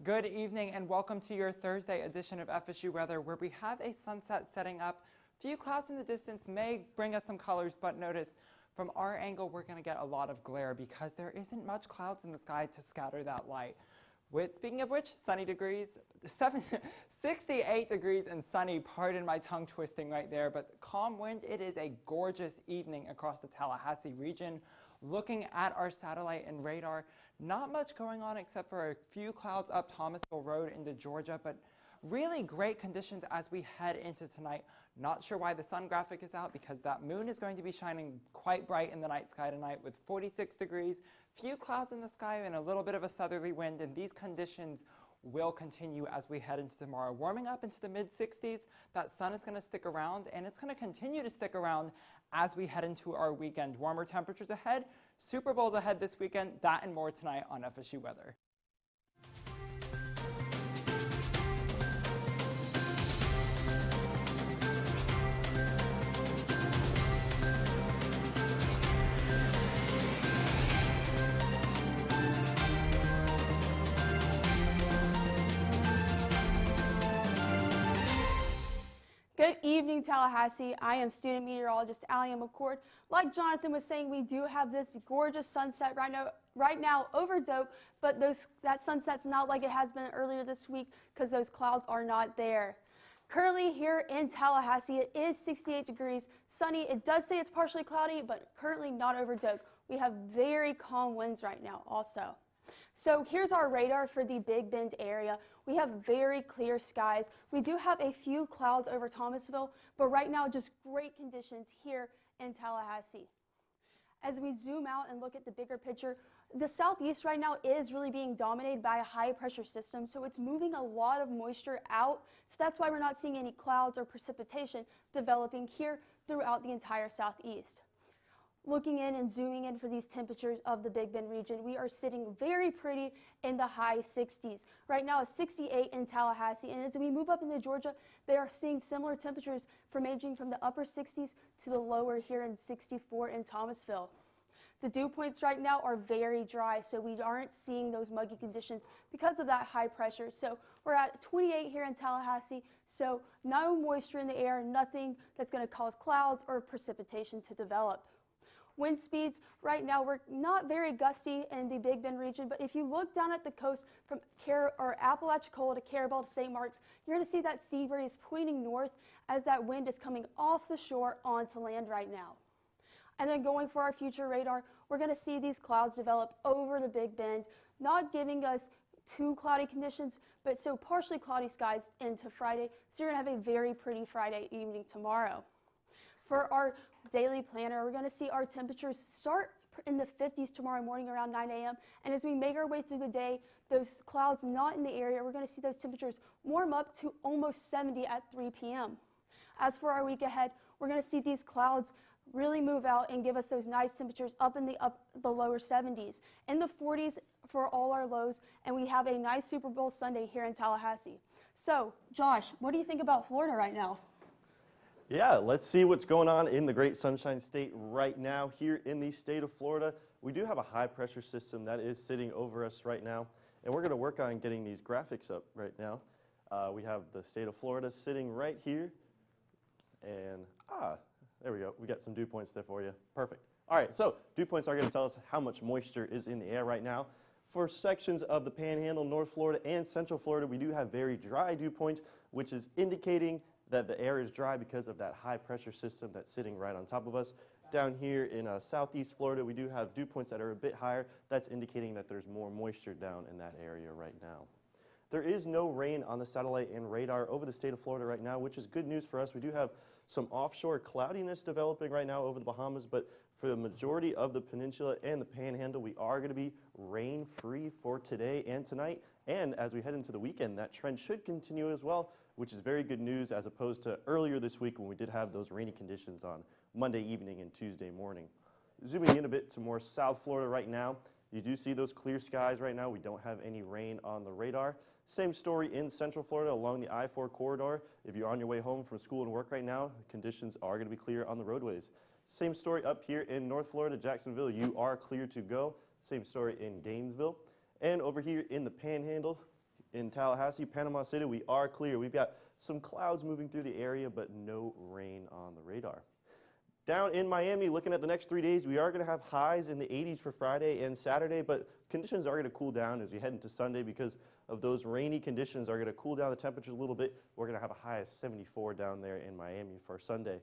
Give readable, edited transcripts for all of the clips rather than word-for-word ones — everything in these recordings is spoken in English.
Good evening and welcome to your Thursday edition of FSU Weather, where we have a sunset setting up. Few clouds in the distance may bring us some colors, but notice from our angle we're going to get a lot of glare because there isn't much clouds in the sky to scatter that light. Speaking of which, sunny degrees, 68 degrees and sunny, pardon my tongue twisting right there, but calm wind. It is a gorgeous evening across the Tallahassee region. Looking at our satellite and radar, not much going on except for a few clouds up Thomasville Road into Georgia, but really great conditions as we head into tonight. Not sure why the sun graphic is out because that moon is going to be shining quite bright in the night sky tonight with 46 degrees, few clouds in the sky and a little bit of a southerly wind, and these conditions will continue as we head into tomorrow. Warming up into the mid-60s, that sun is going to stick around and it's going to continue to stick around as we head into our weekend. Warmer temperatures ahead, Super Bowl's ahead this weekend, that and more tonight on FSU Weather. Good evening, Tallahassee. I am student meteorologist Allie McCord. Like Jonathan was saying, we do have this gorgeous sunset right now over Doak, but that sunset's not like it has been earlier this week because those clouds are not there. Currently here in Tallahassee, it is 68 degrees, sunny. It does say it's partially cloudy, but currently not over Doak. We have very calm winds right now also. So here's our radar for the Big Bend area. We have very clear skies. We do have a few clouds over Thomasville, but right now just great conditions here in Tallahassee. As we zoom out and look at the bigger picture, the southeast right now is really being dominated by a high pressure system, so it's moving a lot of moisture out. So that's why we're not seeing any clouds or precipitation developing here throughout the entire southeast. Looking in and zooming in for these temperatures of the Big Bend region, we are sitting very pretty in the high 60s. Right now it's 68 in Tallahassee, and as we move up into Georgia, they are seeing similar temperatures ranging from the upper 60s to the lower here in 64 in Thomasville. The dew points right now are very dry, so we aren't seeing those muggy conditions because of that high pressure. So we're at 28 here in Tallahassee, so no moisture in the air, nothing that's going to cause clouds or precipitation to develop. Wind speeds right now, we're not very gusty in the Big Bend region, but if you look down at the coast from Apalachicola to Carabel to St. Mark's, you're going to see that sea breeze pointing north as that wind is coming off the shore onto land right now. And then going for our future radar, we're going to see these clouds develop over the Big Bend, not giving us too cloudy conditions, but so partially cloudy skies into Friday. So you're going to have a very pretty Friday evening tomorrow. For our daily planner, we're going to see our temperatures start in the 50s tomorrow morning around 9 a.m. And as we make our way through the day, those clouds not in the area, we're going to see those temperatures warm up to almost 70 at 3 p.m. As for our week ahead, we're going to see these clouds really move out and give us those nice temperatures up in the lower 70s, in the 40s for all our lows, and we have a nice Super Bowl Sunday here in Tallahassee. So, Josh, what do you think about Florida right now? Yeah, let's see what's going on in the Great Sunshine State right now here in the state of Florida. We do have a high pressure system that is sitting over us right now, and we're going to work on getting these graphics up right now. We have the state of Florida sitting right here, and there we go. We got some dew points there for you. Perfect. All right, so dew points are going to tell us how much moisture is in the air right now. For sections of the Panhandle, North Florida, and Central Florida, we do have very dry dew points, which is indicating that the air is dry because of that high pressure system that's sitting right on top of us. Down here in southeast Florida, we do have dew points that are a bit higher. That's indicating that there's more moisture down in that area right now. There is no rain on the satellite and radar over the state of Florida right now, which is good news for us. We do have some offshore cloudiness developing right now over the Bahamas, but for the majority of the peninsula and the Panhandle, we are going to be rain-free for today and tonight. And as we head into the weekend, that trend should continue as well, which is very good news as opposed to earlier this week when we did have those rainy conditions on Monday evening and Tuesday morning. Zooming in a bit to more South Florida right now, you do see those clear skies right now. We don't have any rain on the radar. Same story in Central Florida along the I-4 corridor. If you're on your way home from school and work right now, conditions are going to be clear on the roadways. Same story up here in North Florida, Jacksonville, you are clear to go. Same story in Gainesville. And over here in the Panhandle, In Tallahassee, Panama City, we are clear. We've got some clouds moving through the area, but no rain on the radar. Down in Miami, looking at the next 3 days, we are going to have highs in the 80s for Friday and Saturday, but conditions are going to cool down as we head into Sunday because of those rainy conditions are going to cool down the temperatures a little bit. We're going to have a high of 74 down there in Miami for Sunday.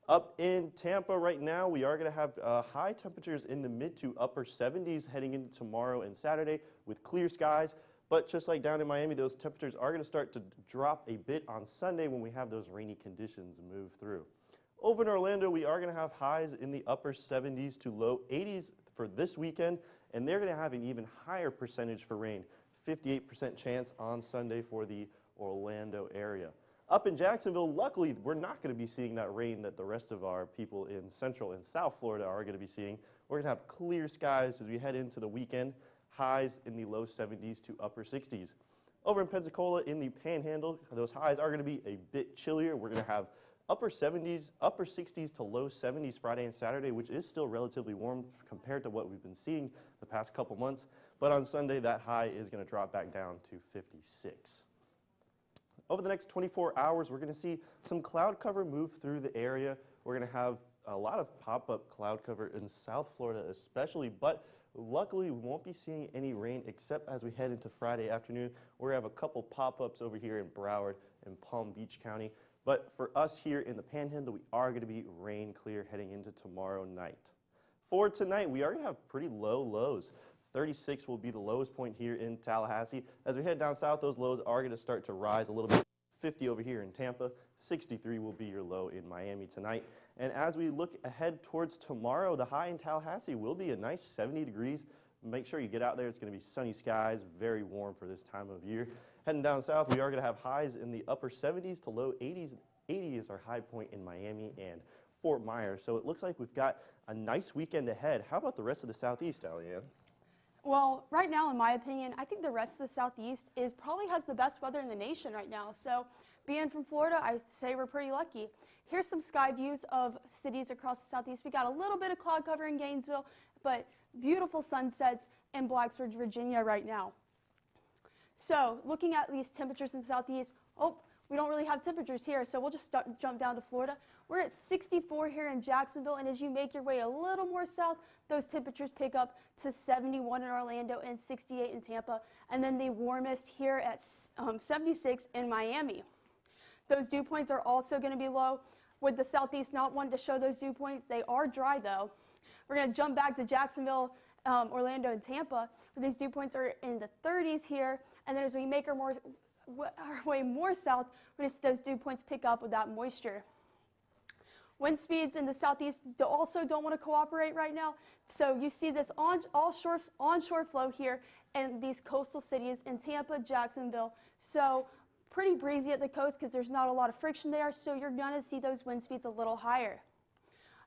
Up in Tampa right now, we are going to have high temperatures in the mid to upper 70s heading into tomorrow and Saturday with clear skies. But just like down in Miami, those temperatures are going to start to drop a bit on Sunday when we have those rainy conditions move through. Over in Orlando, we are going to have highs in the upper 70s to low 80s for this weekend, and they're going to have an even higher percentage for rain, 58% chance on Sunday for the Orlando area. Up in Jacksonville, luckily, we're not going to be seeing that rain that the rest of our people in Central and South Florida are going to be seeing. We're going to have clear skies as we head into the weekend, highs in the low 70s to upper 60s. Over in Pensacola, in the Panhandle, those highs are going to be a bit chillier. We're going to have upper 70s, upper 60s to low 70s Friday and Saturday, which is still relatively warm compared to what we've been seeing the past couple months. But on Sunday, that high is going to drop back down to 56. Over the next 24 hours, we're going to see some cloud cover move through the area. We're going to have a lot of pop-up cloud cover in South Florida especially, but luckily we won't be seeing any rain except as we head into Friday afternoon. We're going to have a couple pop-ups over here in Broward and Palm Beach County. But for us here in the Panhandle, we are going to be rain clear heading into tomorrow night. For tonight, we are going to have pretty low lows. 36 will be the lowest point here in Tallahassee. As we head down south, those lows are going to start to rise a little bit. 50 over here in Tampa, 63 will be your low in Miami tonight. And as we look ahead towards tomorrow, the high in Tallahassee will be a nice 70 degrees. Make sure you get out there. It's going to be sunny skies, very warm for this time of year. Heading down south, we are going to have highs in the upper 70s to low 80s. 80 is our high point in Miami and Fort Myers. So it looks like we've got a nice weekend ahead. How about the rest of the Southeast, Alianne? Well, right now, in my opinion, I think the rest of the Southeast probably has the best weather in the nation right now. So being from Florida, I say we're pretty lucky. Here's some sky views of cities across the Southeast. We got a little bit of cloud cover in Gainesville, but beautiful sunsets in Blacksburg, Virginia right now. So looking at these temperatures in the Southeast, we don't really have temperatures here, so we'll just jump down to Florida. We're at 64 here in Jacksonville, and as you make your way a little more south, those temperatures pick up to 71 in Orlando and 68 in Tampa, and then the warmest here at 76 in Miami. Those dew points are also going to be low. With the Southeast not wanting to show those dew points, they are dry though. We're going to jump back to Jacksonville, Orlando, and Tampa, where these dew points are in the 30s here, and then as we make our way more south, we're going to see those dew points pick up with that moisture. Wind speeds in the Southeast also don't want to cooperate right now, so you see this onshore flow here in these coastal cities in Tampa, Jacksonville. So pretty breezy at the coast because there's not a lot of friction there, so you're going to see those wind speeds a little higher.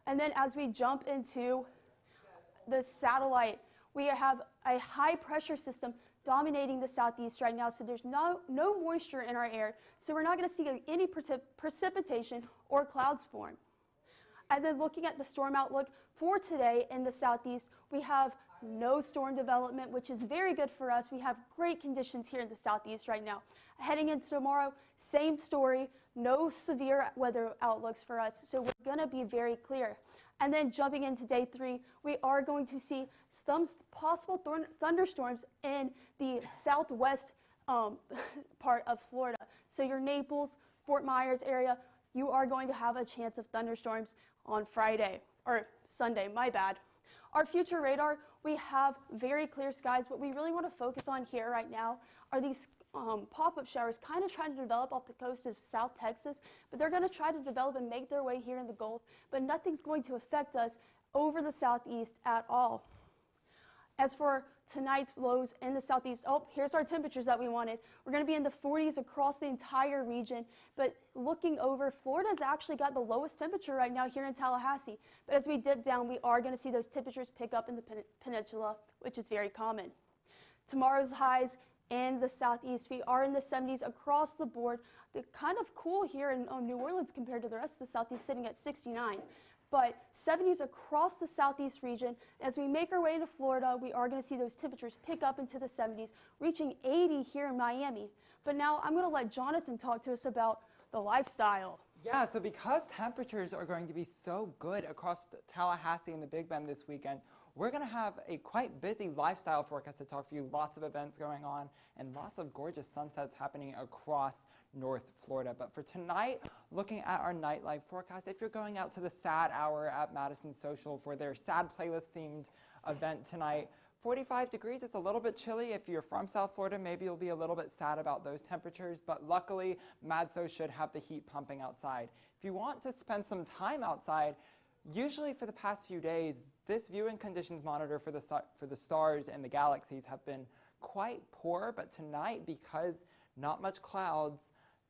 And then as we jump into the satellite, we have a high pressure system dominating the Southeast right now, so there's no moisture in our air, so we're not going to see any precipitation or clouds form. And then looking at the storm outlook for today in the Southeast, we have no storm development, which is very good for us. We have great conditions here in the Southeast right now. Heading into tomorrow, same story, no severe weather outlooks for us, so we're going to be very clear. And then jumping into day 3, we are going to see some possible thunderstorms in the southwest part of Florida. So your Naples, Fort Myers area, you are going to have a chance of thunderstorms on Friday, or Sunday, my bad. Our future radar, we have very clear skies. What we really want to focus on here right now are these pop-up showers kind of trying to develop off the coast of South Texas, but they're going to try to develop and make their way here in the Gulf, but nothing's going to affect us over the Southeast at all. As for tonight's lows in the Southeast, here's our temperatures that we wanted. We're going to be in the 40s across the entire region, but looking over, Florida's actually got the lowest temperature right now here in Tallahassee. But as we dip down, we are going to see those temperatures pick up in the peninsula, which is very common. Tomorrow's highs in the Southeast, we are in the 70s across the board. They're kind of cool here in New Orleans compared to the rest of the Southeast, sitting at 69. but 70s across the southeast region. As we make our way into Florida, we are going to see those temperatures pick up into the 70s, reaching 80 here in Miami. But now I'm going to let Jonathan talk to us about the lifestyle. Yeah, so because temperatures are going to be so good across Tallahassee and the Big Bend this weekend, we're going to have a quite busy lifestyle forecast to talk for you. Lots of events going on and lots of gorgeous sunsets happening across North Florida. But for tonight, looking at our nightlife forecast, if you're going out to the Sad Hour at Madison Social for their Sad Playlist themed event tonight, 45 degrees. It's a little bit chilly. If you're from South Florida, maybe you'll be a little bit sad about those temperatures, but luckily, MadSo should have the heat pumping outside. If you want to spend some time outside, usually for the past few days, this viewing conditions monitor for the stars and the galaxies have been quite poor, but tonight, because not much clouds,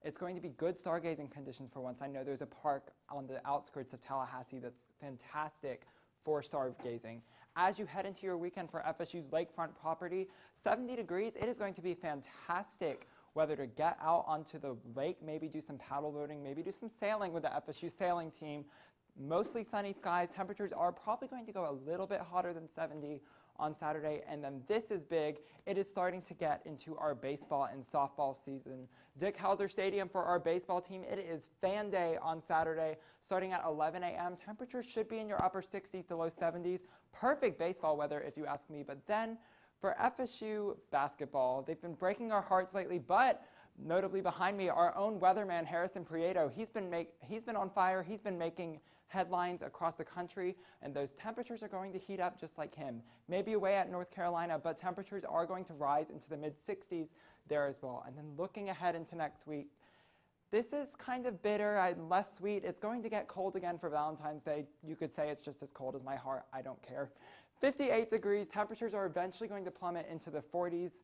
it's going to be good stargazing conditions for once. I know there's a park on the outskirts of Tallahassee that's fantastic for stargazing. As you head into your weekend for FSU's lakefront property, 70 degrees, it is going to be fantastic weather to get out onto the lake, maybe do some paddle boating, maybe do some sailing with the FSU sailing team. Mostly sunny skies. Temperatures are probably going to go a little bit hotter than 70 on Saturday, and then this is big. It is starting to get into our baseball and softball season. Dick Hauser Stadium for our baseball team, it is fan day on Saturday starting at 11 a.m. Temperatures should be in your upper 60s to low 70s. Perfect baseball weather if you ask me. But then for FSU basketball, they've been breaking our hearts lately, but notably behind me, our own weatherman, Harrison Prieto, he's been on fire. He's been making headlines across the country, and those temperatures are going to heat up just like him. Maybe away at North Carolina, but temperatures are going to rise into the mid-60s there as well. And then looking ahead into next week, this is kind of bitter and less sweet. It's going to get cold again for Valentine's Day. You could say it's just as cold as my heart. I don't care. 58 degrees. Temperatures are eventually going to plummet into the 40s.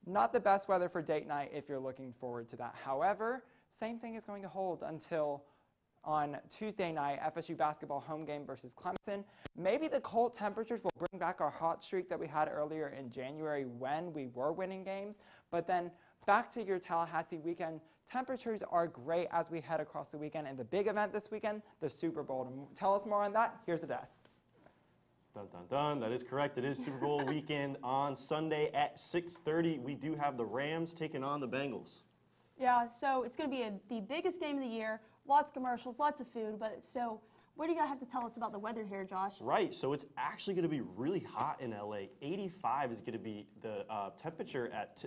Not the best weather for date night if you're looking forward to that. However, same thing is going to hold until on Tuesday night, FSU basketball home game versus Clemson. Maybe the cold temperatures will bring back our hot streak that we had earlier in January when we were winning games. But then back to your Tallahassee weekend, temperatures are great as we head across the weekend. And the big event this weekend, the Super Bowl. To tell us more on that, here's Ades. Dun, dun, dun. That is correct. It is Super Bowl weekend on Sunday at 6:30. We do have the Rams taking on the Bengals. Yeah, so it's going to be the biggest game of the year. Lots of commercials, lots of food. But so what do you have to tell us about the weather here, Josh? Right, so it's actually going to be really hot in LA. 85 is going to be the temperature at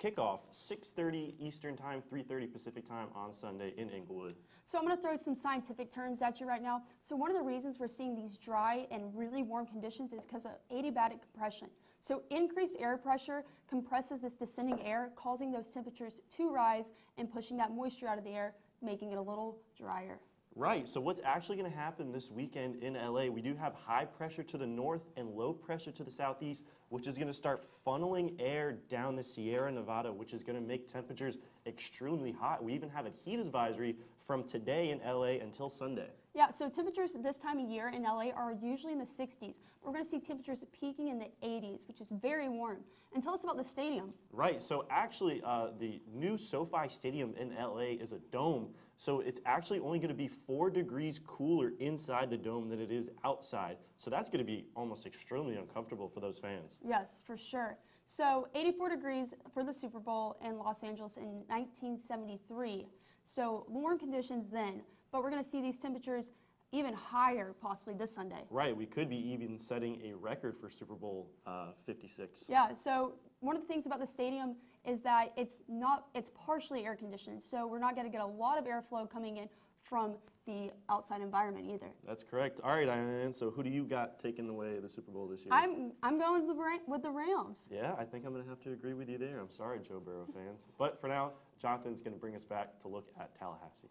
kickoff, 6:30 Eastern Time, 3:30 Pacific Time on Sunday in Inglewood. So I'm going to throw some scientific terms at you right now. So one of the reasons we're seeing these dry and really warm conditions is because of adiabatic compression. So increased air pressure compresses this descending air, causing those temperatures to rise and pushing that moisture out of the air, making it a little drier. Right, so what's actually going to happen this weekend in LA, we do have high pressure to the north and low pressure to the southeast, which is going to start funneling air down the Sierra Nevada, which is going to make temperatures extremely hot. We even have a heat advisory from today in LA until Sunday. Yeah, so temperatures this time of year in LA are usually in the 60s. We're going to see temperatures peaking in the 80s, which is very warm. And tell us about the stadium. Right, so actually the new SoFi Stadium in LA is a dome. So it's actually only going to be 4 degrees cooler inside the dome than it is outside. So that's going to be almost extremely uncomfortable for those fans. Yes, for sure. So 84 degrees for the Super Bowl in Los Angeles in 1973. So warm conditions then, but we're going to see these temperatures even higher possibly this Sunday. Right, we could be even setting a record for Super Bowl 56. Yeah, so one of the things about the stadium is that it's partially air conditioned, so we're not going to get a lot of airflow coming in from the outside environment either. That's correct. All right, Ian, so who do you got taking away the Super Bowl this year? I'm going with the Rams. Yeah, I think I'm going to have to agree with you there. I'm sorry, Joe Burrow fans. But for now, Jonathan's going to bring us back to look at Tallahassee.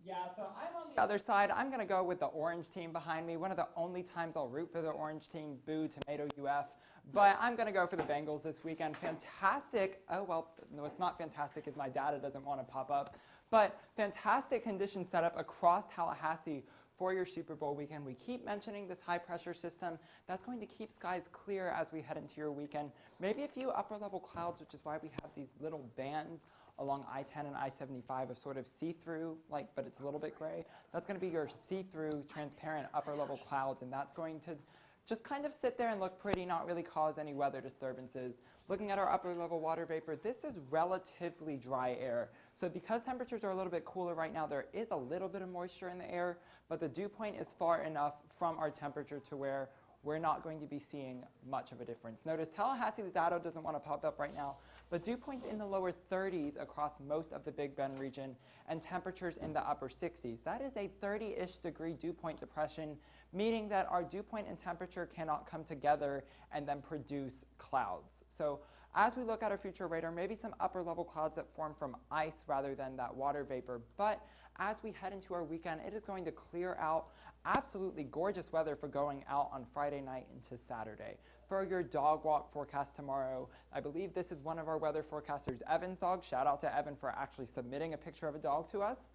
Yeah, so I'm on the other side. I'm going to go with the orange team behind me. One of the only times I'll root for the orange team. Boo, tomato UF. But I'm going to go for the Bengals this weekend. Fantastic. Oh, well, no, it's not fantastic because my data doesn't want to pop up. But fantastic conditions set up across Tallahassee for your Super Bowl weekend. We keep mentioning this high pressure system. That's going to keep skies clear as we head into your weekend. Maybe a few upper level clouds, which is why we have these little bands along I-10 and I-75 of sort of see-through, but it's a little bit gray. That's going to be your see-through, transparent upper level clouds, and that's going to just kind of sit there and look pretty, not really cause any weather disturbances. Looking at our upper level water vapor, this is relatively dry air. So because temperatures are a little bit cooler right now, there is a little bit of moisture in the air, but the dew point is far enough from our temperature to where we're not going to be seeing much of a difference. Notice Tallahassee, the data doesn't want to pop up right now, but dew points in the lower 30s across most of the Big Bend region and temperatures in the upper 60s. That is a 30-ish degree dew point depression, meaning that our dew point and temperature cannot come together and then produce clouds. So as we look at our future radar, maybe some upper level clouds that form from ice rather than that water vapor. But as we head into our weekend, it is going to clear out. Absolutely gorgeous weather for going out on Friday night into Saturday. For your dog walk forecast tomorrow, I believe this is one of our weather forecasters, Evan's dog. Shout out to Evan for actually submitting a picture of a dog to us.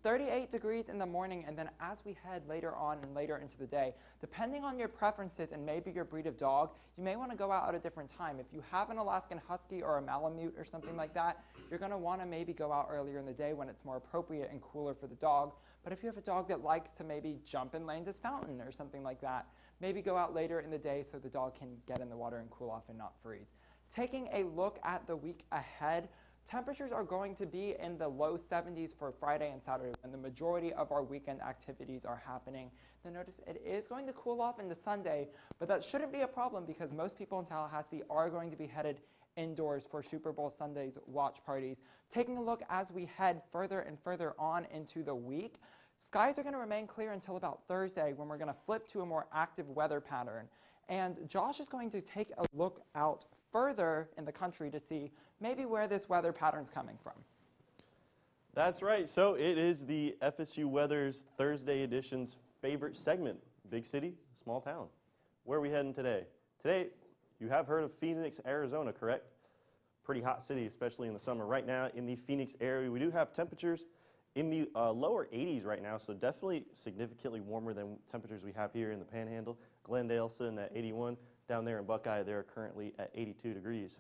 38 degrees in the morning, and then as we head later on and later into the day, depending on your preferences and maybe your breed of dog, you may want to go out at a different time. If you have an Alaskan Husky or a Malamute or something like that, you're going to want to maybe go out earlier in the day when it's more appropriate and cooler for the dog. But if you have a dog that likes to maybe jump in Landa's fountain or something like that, maybe go out later in the day so the dog can get in the water and cool off and not freeze. Taking a look at the week ahead, temperatures are going to be in the low 70s for Friday and Saturday, and the majority of our weekend activities are happening. Then notice it is going to cool off into Sunday, but that shouldn't be a problem because most people in Tallahassee are going to be headed indoors for Super Bowl Sunday's watch parties. Taking a look as we head further and further on into the week, skies are going to remain clear until about Thursday when we're going to flip to a more active weather pattern. And Josh is going to take a look out further in the country to see maybe where this weather pattern's coming from. That's right. So it is the FSU Weather's Thursday edition's favorite segment, Big City, Small Town. Where are we heading today? Today, you have heard of Phoenix, Arizona, correct? Pretty hot city, especially in the summer. Right now in the Phoenix area, we do have temperatures in the lower 80s right now, so definitely significantly warmer than temperatures we have here in the Panhandle. Glendale sitting at 81. Down there in Buckeye, they're currently at 82 degrees.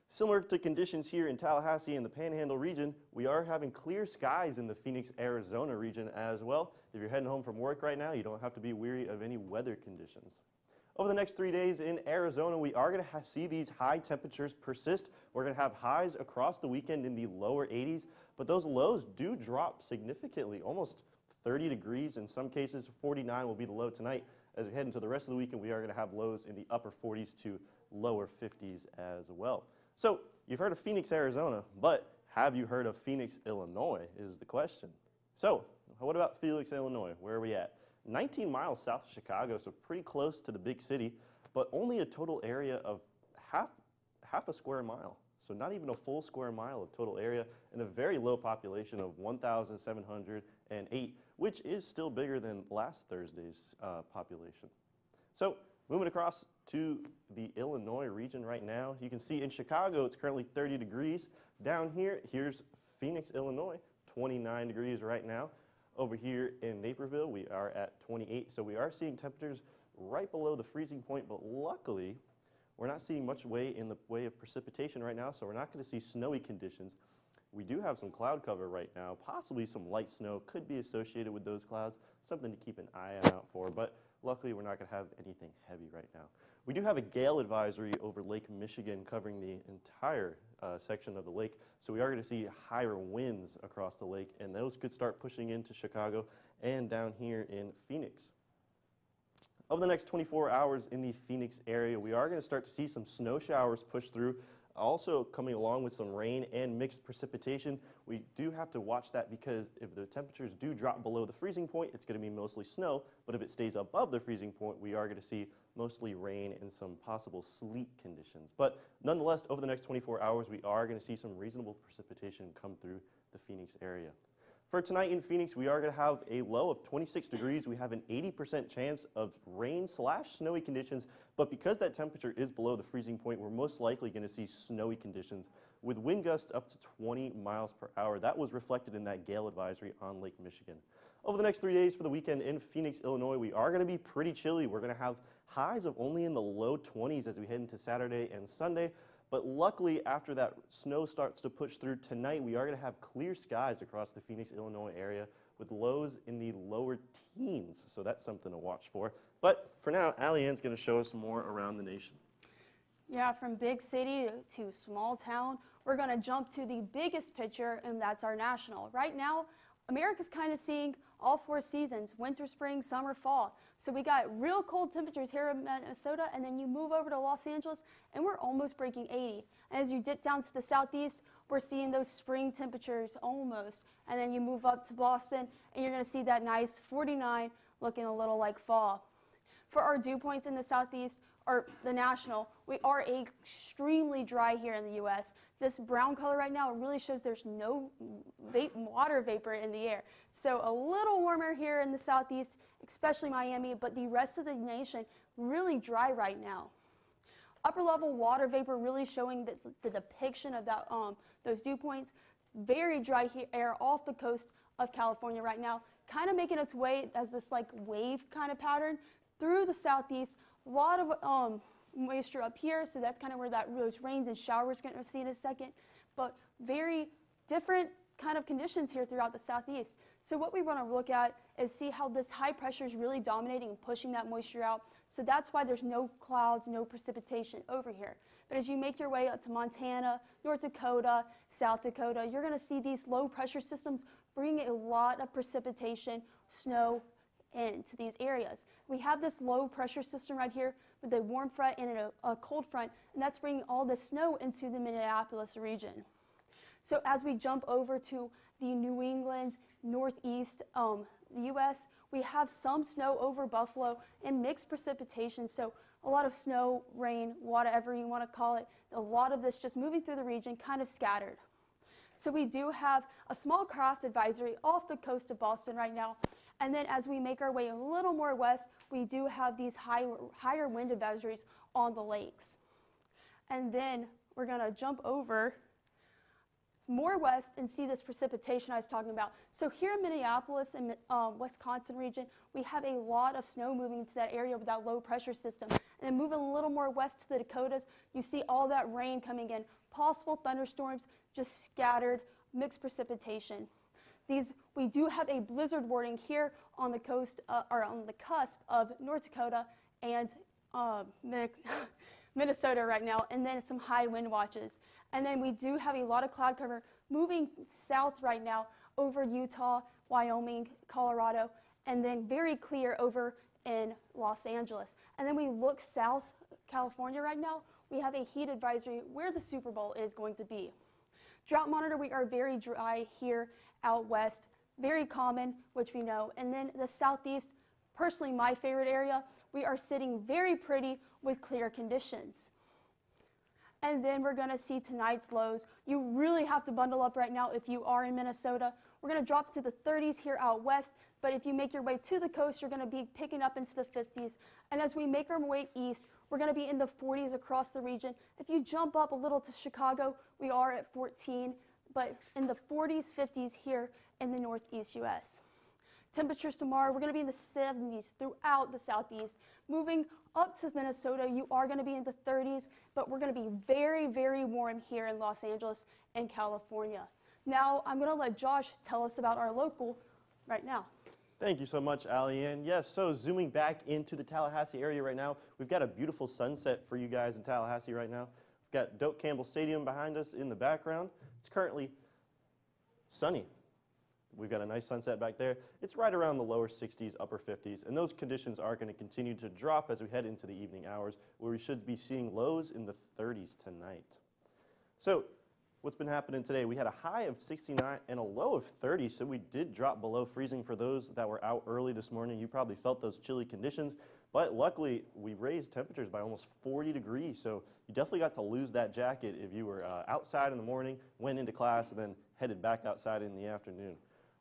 Similar to conditions here in Tallahassee and the Panhandle region, we are having clear skies in the Phoenix, Arizona region as well. If you're heading home from work right now, you don't have to be weary of any weather conditions. Over the next 3 days in Arizona, we are going to see these high temperatures persist. We're going to have highs across the weekend in the lower 80s, but those lows do drop significantly, almost 30 degrees. In some cases, 49 will be the low tonight. As we head into the rest of the weekend, we are going to have lows in the upper 40s to lower 50s as well. So you've heard of Phoenix, Arizona, but have you heard of Phoenix, Illinois is the question. So what about Phoenix, Illinois? Where are we at? 19 miles south of Chicago, so pretty close to the big city, but only a total area of half a square mile. So not even a full square mile of total area, and a very low population of 1,708, which is still bigger than last Thursday's population. So moving across to the Illinois region right now, you can see in Chicago it's currently 30 degrees. Down here, here's Phoenix, Illinois, 29 degrees right now. Over here in Naperville, we are at 28, so we are seeing temperatures right below the freezing point, but luckily, we're not seeing much in the way of precipitation right now, so we're not going to see snowy conditions. We do have some cloud cover right now. Possibly some light snow could be associated with those clouds, something to keep an eye out for, but luckily we're not going to have anything heavy right now. We do have a Gale Advisory over Lake Michigan covering the entire section of the lake, so we are going to see higher winds across the lake, and those could start pushing into Chicago and down here in Phoenix. Over the next 24 hours in the Phoenix area, we are going to start to see some snow showers push through, also coming along with some rain and mixed precipitation. We do have to watch that because if the temperatures do drop below the freezing point, it's going to be mostly snow, but if it stays above the freezing point, we are going to see mostly rain and some possible sleet conditions. But nonetheless, over the next 24 hours, we are going to see some reasonable precipitation come through the Phoenix area. For tonight in Phoenix, we are going to have a low of 26 degrees. We have an 80% chance of rain/snowy conditions, but because that temperature is below the freezing point, we're most likely going to see snowy conditions with wind gusts up to 20 miles per hour. That was reflected in that Gale Advisory on Lake Michigan. Over the next 3 days for the weekend in Phoenix, Illinois, we are going to be pretty chilly. We're going to have highs of only in the low 20s as we head into Saturday and Sunday. But luckily, after that snow starts to push through tonight, we are going to have clear skies across the Phoenix, Illinois area with lows in the lower teens. So that's something to watch for. But for now, Allie-Ann's going to show us more around the nation. Yeah, from big city to small town, we're going to jump to the biggest picture, and that's our national. Right now, America's kind of seeing all 4 seasons, winter, spring, summer, fall. So we got real cold temperatures here in Minnesota, and then you move over to Los Angeles, and we're almost breaking 80. And as you dip down to the southeast, we're seeing those spring temperatures almost. And then you move up to Boston, and you're going to see that nice 49 looking a little like fall. For our dew points in the southeast, or the national, we are extremely dry here in the U.S. This brown color right now really shows there's no water vapor in the air. So a little warmer here in the southeast, especially Miami, but the rest of the nation really dry right now. Upper level water vapor really showing the depiction of that those dew points. Very dry air off the coast of California right now, kind of making its way as this like wave kind of pattern through the southeast. A lot of moisture up here, so that's kind of where those rains and showers going to see in a second. But very different kind of conditions here throughout the southeast. So what we want to look at is see how this high pressure is really dominating and pushing that moisture out. So that's why there's no clouds, no precipitation over here. But as you make your way up to Montana, North Dakota, South Dakota, you're going to see these low pressure systems bring a lot of precipitation, snow, into these areas. We have this low pressure system right here with a warm front and a cold front, and that's bringing all the snow into the Minneapolis region. So as we jump over to the New England, northeast, the U.S., we have some snow over Buffalo and mixed precipitation, so a lot of snow, rain, whatever you want to call it, a lot of this just moving through the region, kind of scattered. So we do have a small craft advisory off the coast of Boston right now. And then as we make our way a little more west, we do have these higher wind advisories on the lakes. And then we're going to jump over more west and see this precipitation I was talking about. So here in Minneapolis and Wisconsin region, we have a lot of snow moving into that area with that low pressure system. And then moving a little more west to the Dakotas, you see all that rain coming in, possible thunderstorms, just scattered, mixed precipitation. We do have a blizzard warning here on the coast, or on the cusp of North Dakota and Minnesota right now, and then some high wind watches. And then we do have a lot of cloud cover moving south right now over Utah, Wyoming, Colorado, and then very clear over in Los Angeles. And then we look south California right now, we have a heat advisory where the Super Bowl is going to be. Drought monitor, we are very dry here out west, very common, which we know. And then the southeast, personally my favorite area, we are sitting very pretty with clear conditions. And then we're going to see tonight's lows. You really have to bundle up right now if you are in Minnesota. We're going to drop to the 30s here out west, but if you make your way to the coast, you're going to be picking up into the 50s. And as we make our way east, we're going to be in the 40s across the region. If you jump up a little to Chicago, we are at 14, but in the 40s, 50s here in the northeast U.S. Temperatures tomorrow, we're going to be in the 70s throughout the southeast. Moving up to Minnesota, you are going to be in the 30s, but we're going to be very, very warm here in Los Angeles and California. Now, I'm going to let Josh tell us about our local right now. Thank you so much, Allie-Ann. Yes, so zooming back into the Tallahassee area right now, we've got a beautiful sunset for you guys in Tallahassee right now. We've got Doak Campbell Stadium behind us in the background. It's currently sunny. We've got a nice sunset back there. It's right around the lower 60s, upper 50s, and those conditions are going to continue to drop as we head into the evening hours, where we should be seeing lows in the 30s tonight. So what's been happening today? We had a high of 69 and a low of 30, so we did drop below freezing for those that were out early this morning. You probably felt those chilly conditions, but luckily we raised temperatures by almost 40 degrees, so you definitely got to lose that jacket if you were outside in the morning, went into class, and then headed back outside in the afternoon.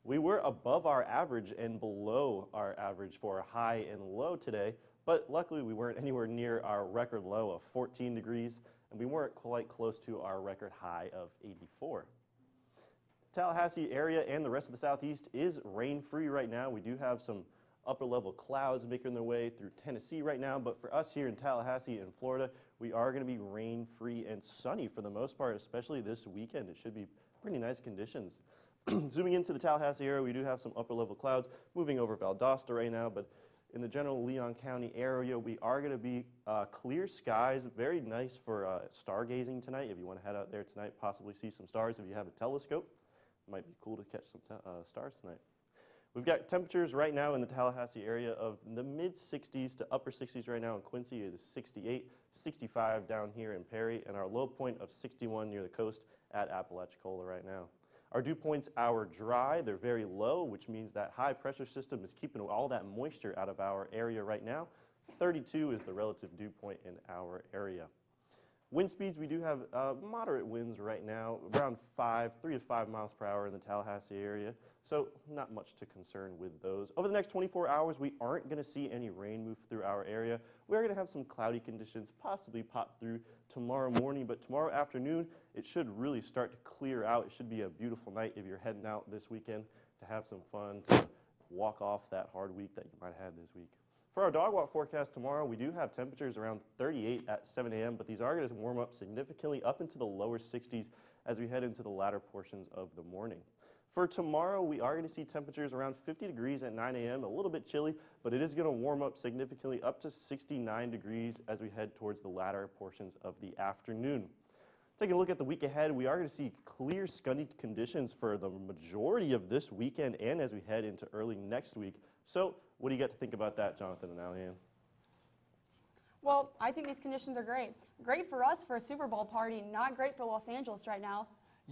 We were above our average and below our average for a high and low today, but luckily we weren't anywhere near our record low of 14 degrees, and we weren't quite close to our record high of 84. Tallahassee area and the rest of the southeast is rain-free right now. We do have some upper-level clouds making their way through Tennessee right now, but for us here in Tallahassee and Florida, we are going to be rain-free and sunny for the most part, especially this weekend. It should be pretty nice conditions. Zooming into the Tallahassee area, we do have some upper-level clouds moving over Valdosta right now, but in the general Leon County area, we are going to be clear skies, very nice for stargazing tonight. If you want to head out there tonight, possibly see some stars if you have a telescope. It might be cool to catch some stars tonight. We've got temperatures right now in the Tallahassee area of the mid-60s to upper 60s right now. In Quincy it is 68, 65 down here in Perry, and our low point of 61 near the coast at Apalachicola right now. Our dew points are dry, they're very low, which means that high pressure system is keeping all that moisture out of our area right now. 32 is the relative dew point in our area. Wind speeds, we do have moderate winds right now, around 3 to 5 miles per hour in the Tallahassee area, so not much to concern with those. Over the next 24 hours, we aren't going to see any rain move through our area. We're going to have some cloudy conditions possibly pop through tomorrow morning, but tomorrow afternoon, it should really start to clear out. It should be a beautiful night if you're heading out this weekend to have some fun, to walk off that hard week that you might have had this week. For our dog walk forecast tomorrow, we do have temperatures around 38 at 7 a.m., but these are going to warm up significantly up into the lower 60s as we head into the latter portions of the morning. For tomorrow, we are going to see temperatures around 50 degrees at 9 a.m., a little bit chilly, but it is going to warm up significantly up to 69 degrees as we head towards the latter portions of the afternoon. Taking a look at the week ahead, we are going to see clear, sunny conditions for the majority of this weekend and as we head into early next week. So what do you got to think about that, Jonathan and Alianne? Well, I think these conditions are great. Great for us for a Super Bowl party, not great for Los Angeles right now.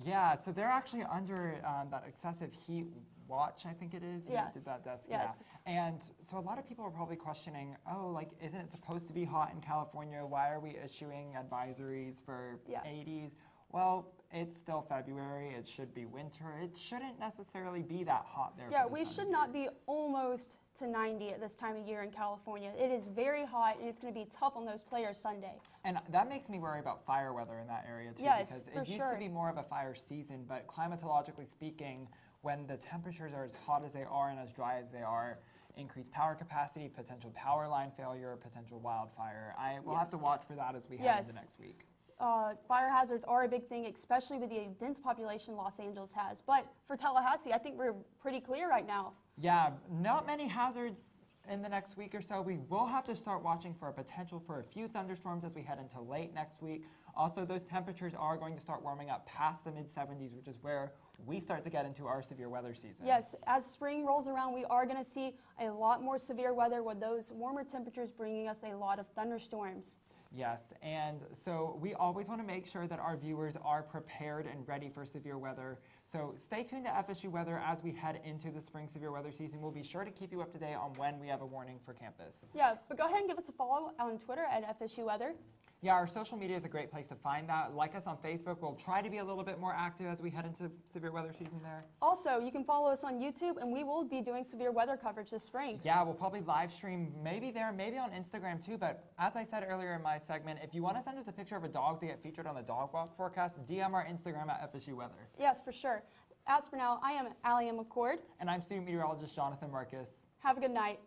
Yeah, so they're actually under that excessive heat watch, I think it is. Yeah. You did that desk. Yes. Yeah. And so a lot of people are probably questioning, oh, like, isn't it supposed to be hot in California? Why are we issuing advisories for 80s? Well, it's still February. It should be winter. It shouldn't necessarily be that hot there. Yeah, we should not be almost to 90 at this time of year in California. It is very hot, and it's going to be tough on those players Sunday. And that makes me worry about fire weather in that area, too. Yes, because it used to be more of a fire season, but climatologically speaking, when the temperatures are as hot as they are and as dry as they are, increased power capacity, potential power line failure, potential wildfire. We'll have to watch for that as we head into next week. Fire hazards are a big thing, especially with the dense population Los Angeles has. But for Tallahassee, I think we're pretty clear right now. Yeah, not many hazards in the next week or so. We will have to start watching for a potential for a few thunderstorms as we head into late next week. Also, those temperatures are going to start warming up past the mid-70s, which is where we start to get into our severe weather season. Yes, as spring rolls around, we are going to see a lot more severe weather with those warmer temperatures bringing us a lot of thunderstorms. Yes, and so we always want to make sure that our viewers are prepared and ready for severe weather. So stay tuned to FSU Weather as we head into the spring severe weather season. We'll be sure to keep you up to date on when we have a warning for campus. Yeah, but go ahead and give us a follow on Twitter at FSU Weather. Yeah, our social media is a great place to find that. Like us on Facebook. We'll try to be a little bit more active as we head into severe weather season there. Also, you can follow us on YouTube, and we will be doing severe weather coverage this spring. Yeah, we'll probably live stream maybe there, maybe on Instagram too. But as I said earlier in my segment, if you want to send us a picture of a dog to get featured on the dog walk forecast, DM our Instagram at FSU Weather. Yes, for sure. As for now, I am Alianne McCord. And I'm student meteorologist Jonathan Marcus. Have a good night.